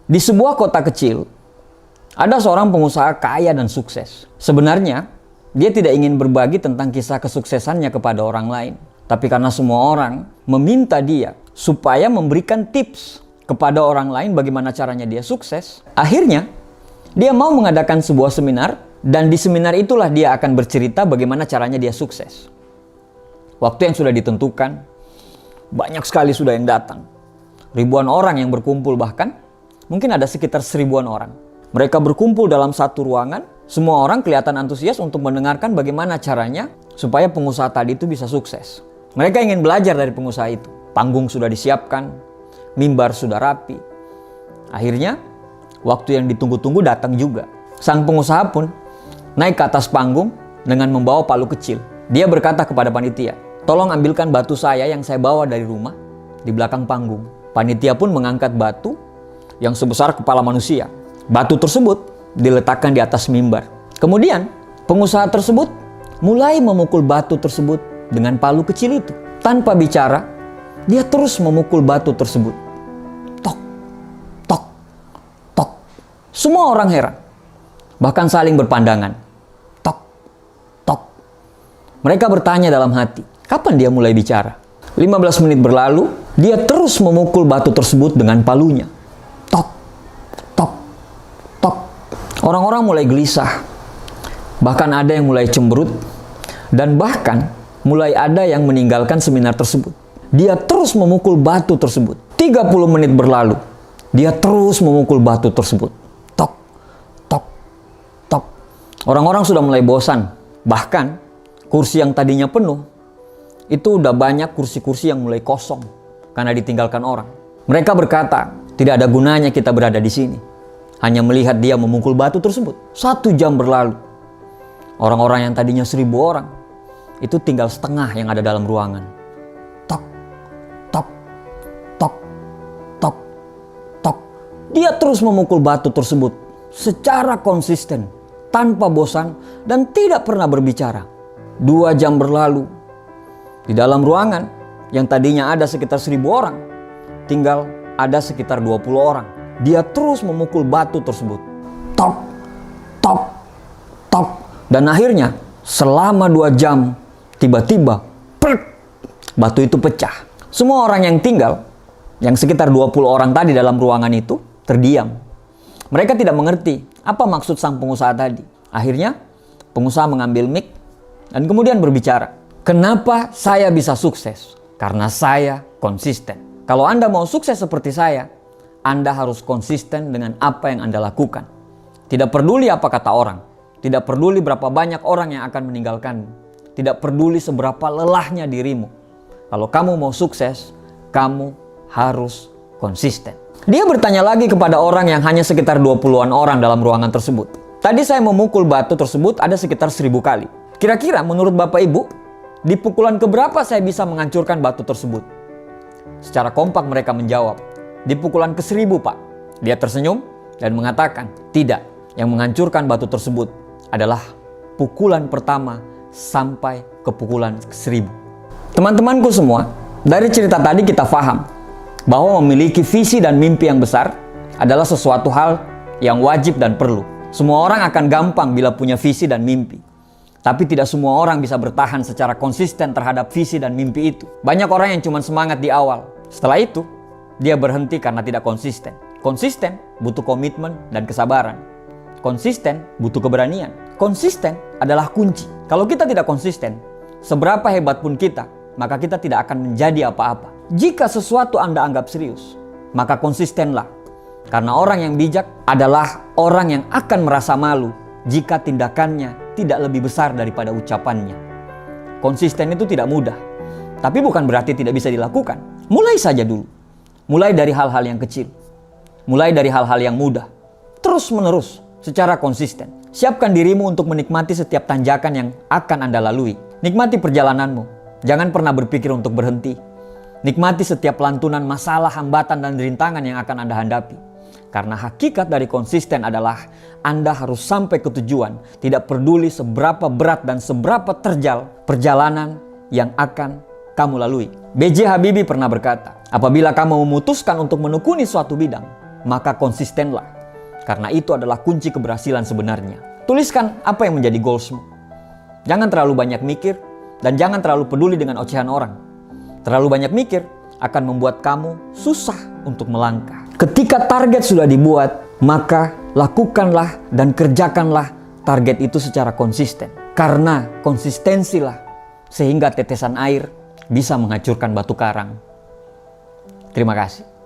Di sebuah kota kecil, ada seorang pengusaha kaya dan sukses. Sebenarnya, dia tidak ingin berbagi tentang kisah kesuksesannya kepada orang lain. Tapi karena semua orang meminta dia supaya memberikan tips kepada orang lain bagaimana caranya dia sukses, akhirnya dia mau mengadakan sebuah seminar, dan di seminar itulah dia akan bercerita bagaimana caranya dia sukses. Waktu yang sudah ditentukan, banyak sekali sudah yang datang. Ribuan orang yang berkumpul, bahkan mungkin ada sekitar 1000-an orang. Mereka berkumpul dalam satu ruangan, semua orang kelihatan antusias untuk mendengarkan bagaimana caranya supaya pengusaha tadi itu bisa sukses. Mereka ingin belajar dari pengusaha itu. Panggung sudah disiapkan, mimbar sudah rapi. Akhirnya, waktu yang ditunggu-tunggu datang juga. Sang pengusaha pun naik ke atas panggung dengan membawa palu kecil. Dia berkata kepada panitia, "Tolong ambilkan batu saya yang saya bawa dari rumah di belakang panggung." Panitia pun mengangkat batu yang sebesar kepala manusia. Batu tersebut diletakkan di atas mimbar. Kemudian, pengusaha tersebut mulai memukul batu tersebut dengan palu kecil itu. Tanpa bicara, dia terus memukul batu tersebut. Tok, tok, tok. Semua orang heran, bahkan saling berpandangan. Tok, tok. Mereka bertanya dalam hati, kapan dia mulai bicara? 15 menit berlalu, dia terus memukul batu tersebut dengan palunya. Tok, tok, tok. Orang-orang mulai gelisah. Bahkan ada yang mulai cemberut. Dan bahkan mulai ada yang meninggalkan seminar tersebut. Dia terus memukul batu tersebut. 30 menit berlalu, dia terus memukul batu tersebut. Tok, tok, tok. Orang-orang sudah mulai bosan. Bahkan kursi yang tadinya penuh, itu udah banyak kursi-kursi yang mulai kosong karena ditinggalkan orang. Mereka berkata, tidak ada gunanya kita berada di sini, hanya melihat dia memukul batu tersebut. 1 jam berlalu. Orang-orang yang tadinya 1000 orang, itu tinggal setengah yang ada dalam ruangan. Tok, tok, tok, tok, tok. Dia terus memukul batu tersebut secara konsisten, tanpa bosan, dan tidak pernah berbicara. 2 jam berlalu. Di dalam ruangan yang tadinya ada sekitar 1000 orang, tinggal ada sekitar 20 orang. Dia terus memukul batu tersebut. Tok, tok, tok. Dan akhirnya selama 2 jam, tiba-tiba batu itu pecah. Semua orang yang tinggal, yang sekitar 20 orang tadi dalam ruangan itu, terdiam. Mereka tidak mengerti apa maksud sang pengusaha tadi. Akhirnya pengusaha mengambil mic dan kemudian berbicara. Kenapa saya bisa sukses? Karena saya konsisten. Kalau Anda mau sukses seperti saya, Anda harus konsisten dengan apa yang Anda lakukan. Tidak peduli apa kata orang. Tidak peduli berapa banyak orang yang akan meninggalkanmu. Tidak peduli seberapa lelahnya dirimu. Kalau kamu mau sukses, kamu harus konsisten. Dia bertanya lagi kepada orang yang hanya sekitar 20-an orang dalam ruangan tersebut. Tadi saya memukul batu tersebut ada sekitar 1000 kali. Kira-kira menurut Bapak Ibu, di pukulan keberapa saya bisa menghancurkan batu tersebut? Secara kompak mereka menjawab, di pukulan ke-1000, Pak. Dia tersenyum dan mengatakan, tidak. Yang menghancurkan batu tersebut adalah pukulan pertama sampai ke pukulan ke-1000. Teman-temanku semua, dari cerita tadi kita paham bahwa memiliki visi dan mimpi yang besar adalah sesuatu hal yang wajib dan perlu. Semua orang akan gampang bila punya visi dan mimpi. Tapi tidak semua orang bisa bertahan secara konsisten terhadap visi dan mimpi itu. Banyak orang yang cuma semangat di awal. Setelah itu, dia berhenti karena tidak konsisten. Konsisten butuh komitmen dan kesabaran. Konsisten butuh keberanian. Konsisten adalah kunci. Kalau kita tidak konsisten, seberapa hebat pun kita, maka kita tidak akan menjadi apa-apa. Jika sesuatu Anda anggap serius, maka konsistenlah. Karena orang yang bijak adalah orang yang akan merasa malu jika tindakannya tidak lebih besar daripada ucapannya. Konsisten itu tidak mudah, tapi bukan berarti tidak bisa dilakukan. Mulai saja dulu. Mulai dari hal-hal yang kecil. Mulai dari hal-hal yang mudah. Terus menerus secara konsisten. Siapkan dirimu untuk menikmati setiap tanjakan yang akan Anda lalui. Nikmati perjalananmu. Jangan pernah berpikir untuk berhenti. Nikmati setiap lantunan masalah, hambatan, dan rintangan yang akan Anda hadapi. Karena hakikat dari konsisten adalah Anda harus sampai ke tujuan, tidak peduli seberapa berat dan seberapa terjal perjalanan yang akan kamu lalui. B.J. Habibie pernah berkata, apabila kamu memutuskan untuk menekuni suatu bidang, maka konsistenlah. Karena itu adalah kunci keberhasilan sebenarnya. Tuliskan apa yang menjadi goalsmu. Jangan terlalu banyak mikir dan jangan terlalu peduli dengan ocehan orang. Terlalu banyak mikir akan membuat kamu susah untuk melangkah. Ketika target sudah dibuat, maka lakukanlah dan kerjakanlah target itu secara konsisten. Karena konsistensilah sehingga tetesan air bisa menghancurkan batu karang. Terima kasih.